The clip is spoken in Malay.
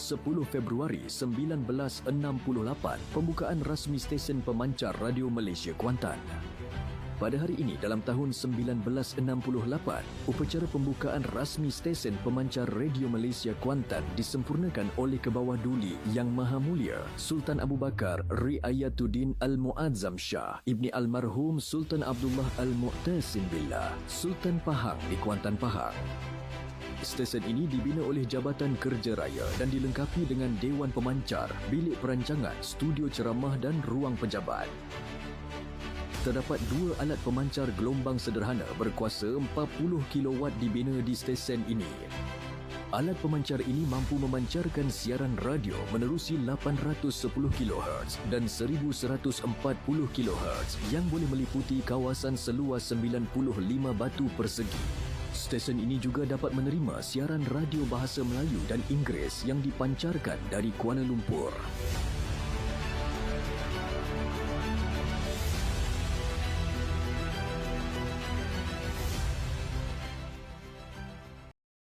10 Februari 1968, pembukaan rasmi stesen pemancar Radio Malaysia Kuantan. Pada hari ini dalam tahun 1968, upacara pembukaan rasmi stesen pemancar Radio Malaysia Kuantan disempurnakan oleh Kebawah Duli Yang Maha Mulia Sultan Abu Bakar Riayatuddin Al-Muazzam Shah Ibni Almarhum Sultan Abdullah Al-Mu'tasim Billah Sultan Pahang di Kuantan, Pahang. Stesen ini dibina oleh Jabatan Kerja Raya dan dilengkapi dengan Dewan Pemancar, bilik perancangan, studio ceramah dan ruang pejabat. Terdapat 2 alat pemancar gelombang sederhana berkuasa 40 kW dibina di stesen ini. Alat pemancar ini mampu memancarkan siaran radio menerusi 810 kHz dan 1140 kHz yang boleh meliputi kawasan seluas 95 batu persegi. Stesen ini juga dapat menerima siaran radio bahasa Melayu dan Inggeris yang dipancarkan dari Kuala Lumpur.